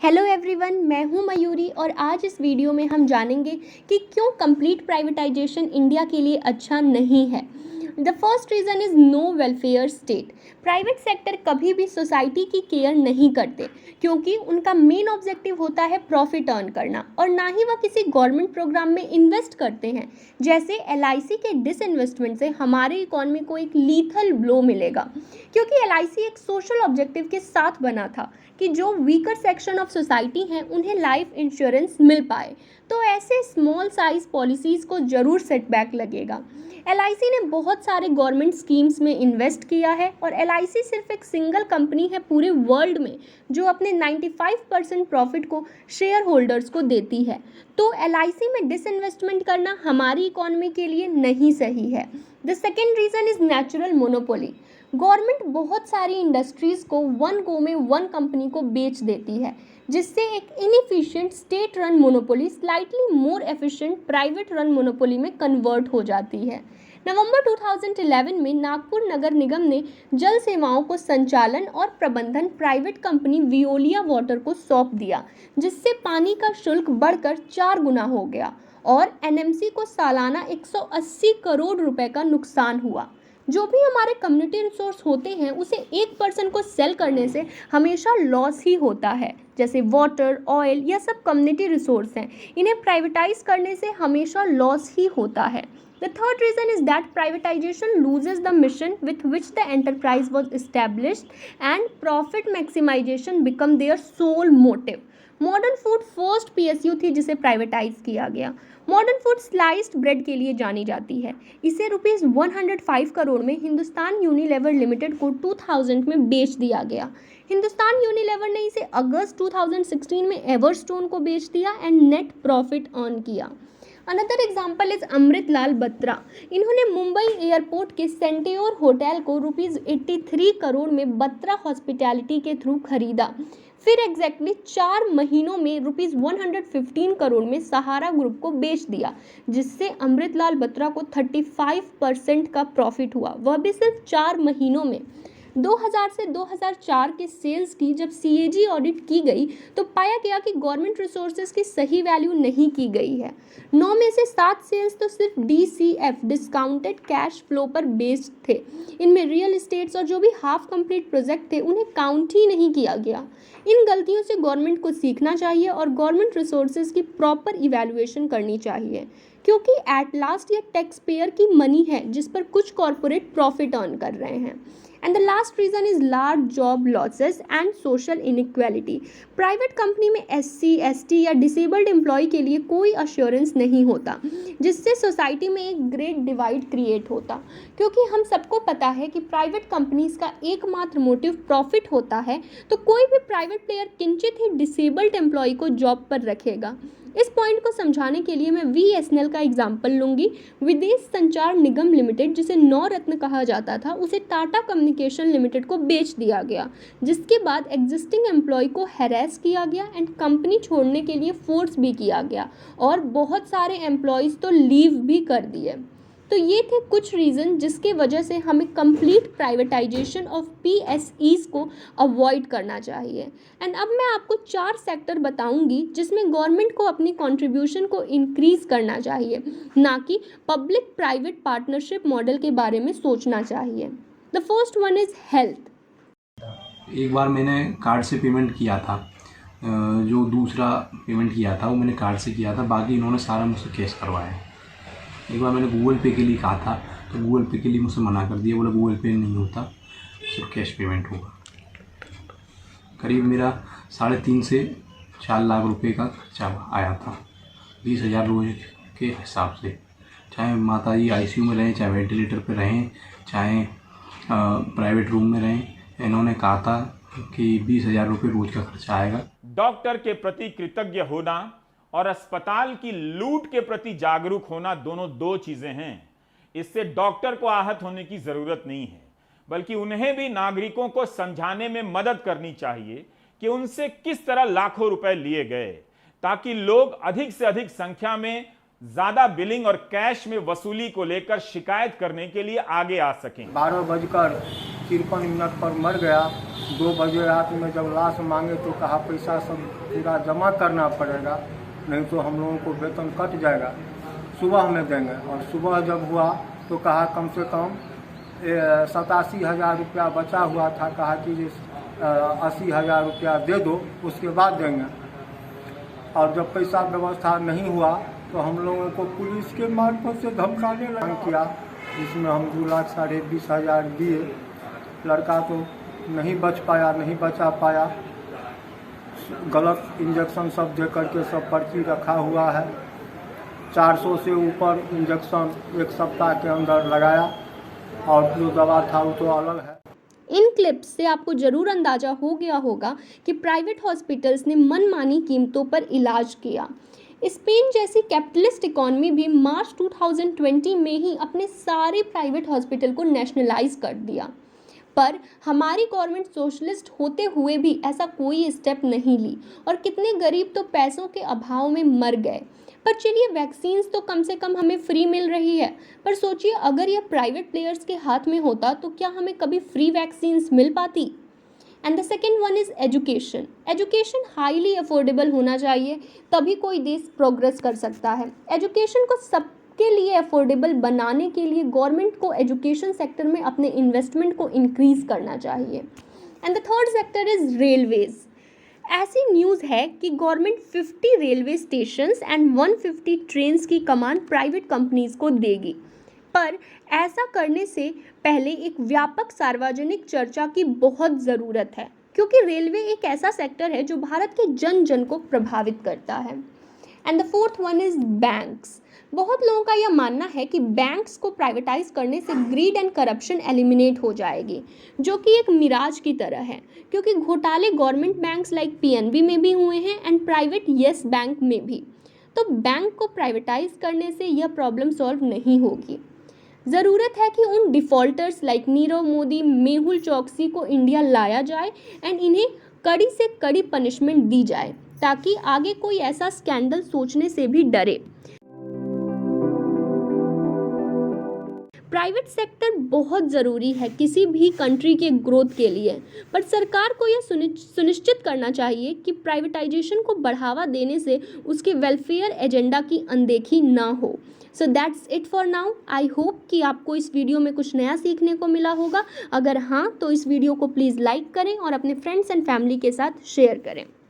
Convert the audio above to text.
Hello everyone, मैं हूं मयूरी और आज इस वीडियो में हम जानेंगे कि क्यों कंप्लीट प्राइवेटाइजेशन इंडिया के लिए अच्छा नहीं है। The first reason is no welfare state. Private sector कभी भी सोसाइटी की केयर नहीं करते क्योंकि उनका मेन ऑब्जेक्टिव होता है प्रॉफिट अर्न करना और ना ही वह किसी गवर्नमेंट प्रोग्राम में इन्वेस्ट करते हैं। जैसे LIC के डिसइन्वेस्टमेंट से हमारे इकॉनमी को एक लीथल ब्लो मिलेगा क्योंकि LIC एक सोशल ऑब्जेक्टिव के साथ बना था कि जो वीकर सेक्शन ऑफ सोसाइटी हैं उन्हें लाइफ इंश्योरेंस मिल पाए। तो ऐसे स्मॉल साइज पॉलिसीज़ को ज़रूर सेटबैक लगेगा। LIC ने बहुत सारे गवर्नमेंट स्कीम्स में इन्वेस्ट किया है और LIC सिर्फ एक सिंगल कंपनी है पूरे वर्ल्ड में जो अपने 95% प्रॉफिट को शेयर होल्डर्स को देती है। तो LIC में डिसइन्वेस्टमेंट करना हमारी इकॉनमी के लिए नहीं सही है। The second reason is natural monopoly. Government बहुत सारी इंडस्ट्रीज़ को वन गो में वन कंपनी को बेच देती है जिससे एक inefficient state run monopoly slightly more efficient private run monopoly में कन्वर्ट हो जाती है। नवंबर 2011 में नागपुर नगर निगम ने जल सेवाओं को संचालन और प्रबंधन प्राइवेट कंपनी विओलिया वाटर को सौंप दिया जिससे पानी का शुल्क बढ़कर 4 गुना हो गया और NMC को सालाना 180 करोड़ रुपए का नुकसान हुआ। जो भी हमारे कम्युनिटी रिसोर्स होते हैं उसे एक पर्सन को सेल करने से हमेशा लॉस ही होता है। जैसे वाटर, ऑयल, यह सब कम्युनिटी रिसोर्स हैं, इन्हें प्राइवेटाइज करने से हमेशा लॉस ही होता है। The third reason is that privatization loses the mission with which the enterprise was established and profit maximization become their sole motive. Modern food first PSU थी जिसे प्राइवेटाइज किया गया। मॉडर्न फूड स्लाइस्ड ब्रेड के लिए जानी जाती है। इसे ₹105 करोड़ में हिंदुस्तान यूनिलीवर लिमिटेड को 2000 में बेच दिया गया। हिंदुस्तान यूनिलीवर ने इसे अगस्त 2016 में एवरस्टोन को बेच दिया एंड नेट प्रॉफिट अर्न किया। Another example is Amritlal Batra. इन्होंने मुंबई एयरपोर्ट के सेंटेयोर होटल को ₹83 करोड़ में बत्रा हॉस्पिटैलिटी के थ्रू खरीदा। फिर एग्जैक्टली 4 महीनों में ₹115 करोड़ में सहारा ग्रुप को बेच दिया जिससे अमृतलाल बत्रा को 35% का प्रॉफिट हुआ, वह भी सिर्फ 4 महीनों में। 2000 से 2004 के सेल्स की जब CAG ऑडिट की गई तो पाया गया कि गवर्नमेंट रिसोर्सेज की सही वैल्यू नहीं की गई है। 9 में से 7 सेल्स तो सिर्फ DCF डिस्काउंटेड कैश फ्लो पर बेस्ड थे। इनमें रियल इस्टेट्स और जो भी हाफ कंप्लीट प्रोजेक्ट थे उन्हें काउंट ही नहीं किया गया। इन गलतियों से गवर्नमेंट को सीखना चाहिए और गवर्नमेंट रिसोर्सेज की प्रॉपर इवैल्यूएशन करनी चाहिए क्योंकि एट लास्ट ये टैक्स पेयर की मनी है जिस पर कुछ कॉरपोरेट प्रॉफिट अर्न कर रहे हैं। And the last reason is large job losses and social inequality. Private company में SC, ST या डिसेबल्ड एम्प्लॉय के लिए कोई अश्योरेंस नहीं होता जिससे सोसाइटी में एक ग्रेट डिवाइड क्रिएट होता क्योंकि हम सबको पता है कि प्राइवेट कंपनीज का एकमात्र मोटिव प्रॉफिट होता है तो कोई भी प्राइवेट प्लेयर किंचित ही डिसेबल्ड एम्प्लॉय को जॉब पर रखेगा। इस पॉइंट को समझाने के लिए मैं VSNL का एग्जाम्पल लूंगी। विदेश संचार निगम लिमिटेड जिसे 9 रत्न कहा जाता था उसे टाटा कम्युनिकेशन लिमिटेड को बेच दिया गया जिसके बाद एग्जिस्टिंग एम्प्लॉय को हैरेस किया गया एंड कंपनी छोड़ने के लिए फोर्स भी किया गया और बहुत सारे एम्प्लॉयज़ तो लीव भी कर दिए। तो ये थे कुछ रीज़न जिसके वजह से हमें कंप्लीट प्राइवेटाइजेशन ऑफ PSEs को अवॉइड करना चाहिए। एंड अब मैं आपको 4 सेक्टर बताऊंगी जिसमें गवर्नमेंट को अपनी कंट्रीब्यूशन को इंक्रीज करना चाहिए, ना कि पब्लिक प्राइवेट पार्टनरशिप मॉडल के बारे में सोचना चाहिए। The first one is health. एक बार मैंने कार्ड से पेमेंट किया था, जो दूसरा पेमेंट किया था वो मैंने कार्ड से किया था, बाकी इन्होंने सारा मुझसे कैश करवाया। एक बार मैंने गूगल पे के लिए कहा था तो गूगल पे के लिए मुझसे मना कर दिया, बोला गूगल पे नहीं होता, सिर्फ कैश पेमेंट होगा। करीब मेरा 3.5 से 4 लाख रुपए का खर्चा आया था 20,000 रोज के हिसाब से। चाहे माता जी ICU में रहें, चाहे वेंटिलेटर पर रहें, चाहे प्राइवेट रूम में रहें, इन्होंने कहा था कि 20,000 रुपये रोज का खर्चा आएगा। डॉक्टर के प्रति कृतज्ञ होना और अस्पताल की लूट के प्रति जागरूक होना दोनों 2 चीजें हैं। इससे डॉक्टर को आहत होने की जरूरत नहीं है, बल्कि उन्हें भी नागरिकों को समझाने में मदद करनी चाहिए कि उनसे किस तरह लाखों रुपए लिए गए, ताकि लोग अधिक से अधिक संख्या में ज्यादा बिलिंग और कैश में वसूली को लेकर शिकायत करने के लिए आगे आ सकें। 12 बजकर 53 मिनट पर मर गया। 2 बजे रात में जब लाश मांगे तो कहा पैसा सब पूरा जमा करना पड़ेगा, नहीं तो हम लोगों को वेतन कट जाएगा, सुबह में देंगे। और सुबह जब हुआ तो कहा कम से कम 87,000 रुपया बचा हुआ था, कहा कि 80,000 रुपया दे दो, उसके बाद देंगे। और जब पैसा व्यवस्था नहीं हुआ तो हम लोगों को पुलिस के मार्फत से धमकाने लगा किया, जिसमें हम 2,20,000 दिए। लड़का तो नहीं बच पाया, नहीं बचा पाया। गलत इंजेक्शन सब दे करके सब पर्ची रखा हुआ है। 400 से ऊपर इंजेक्शन 1 सप्ताह के अंदर लगाया, और जो दवा था वो तो अलग है। इन क्लिप्स से आपको जरूर अंदाजा हो गया होगा कि प्राइवेट हॉस्पिटल्स ने मनमानी कीमतों पर इलाज किया। स्पेन जैसी कैपिटलिस्ट इकॉनमी भी मार्च 2020 में ही अपने सारे प्राइवेट हॉस्पिटल को नेशनलाइज कर दिया, पर हमारी गवर्नमेंट सोशलिस्ट होते हुए भी ऐसा कोई स्टेप नहीं ली, और कितने गरीब तो पैसों के अभाव में मर गए। पर चलिए, वैक्सीन्स तो कम से कम हमें फ्री मिल रही है, पर सोचिए अगर यह प्राइवेट प्लेयर्स के हाथ में होता तो क्या हमें कभी फ्री वैक्सीन्स मिल पाती। And the second one is education. Education highly affordable होना चाहिए, तभी कोई देश प्रोग्रेस कर सकता है। एजुकेशन को सबके लिए अफोर्डेबल बनाने के लिए गवर्नमेंट को एजुकेशन सेक्टर में अपने इन्वेस्टमेंट को इंक्रीज करना चाहिए। And the third sector is Railways. ऐसी न्यूज़ है कि government 50 railway stations and 150 trains की कमान प्राइवेट कंपनीज़ को देगी, पर ऐसा करने से पहले एक व्यापक सार्वजनिक चर्चा की बहुत ज़रूरत है, क्योंकि रेलवे एक ऐसा सेक्टर है जो भारत के जन जन को प्रभावित करता है। And the fourth one is banks. बहुत लोगों का यह मानना है कि बैंक्स को प्राइवेटाइज करने से ग्रीड एंड करप्शन एलिमिनेट हो जाएगी, जो कि एक मिराज की तरह है, क्योंकि घोटाले गवर्नमेंट बैंक्स लाइक पीएनबी में भी हुए हैं एंड प्राइवेट येस बैंक में भी। तो बैंक को प्राइवेटाइज करने से यह प्रॉब्लम सॉल्व नहीं होगी। ज़रूरत है कि उन डिफ़ॉल्टर्स लाइक नीरव मोदी, मेहुल चौकसी को इंडिया लाया जाए एंड इन्हें कड़ी से कड़ी पनिशमेंट दी जाए, ताकि आगे कोई ऐसा स्कैंडल सोचने से भी डरे। प्राइवेट सेक्टर बहुत ज़रूरी है किसी भी कंट्री के ग्रोथ के लिए, पर सरकार को यह सुनिश्चित करना चाहिए कि प्राइवेटाइजेशन को बढ़ावा देने से उसके वेलफेयर एजेंडा की अनदेखी ना हो। So that's it for now. I hope कि आपको इस वीडियो में कुछ नया सीखने को मिला होगा। अगर हाँ, तो इस वीडियो को प्लीज़ लाइक करें और अपने फ्रेंड्स एंड फैमिली के साथ शेयर करें।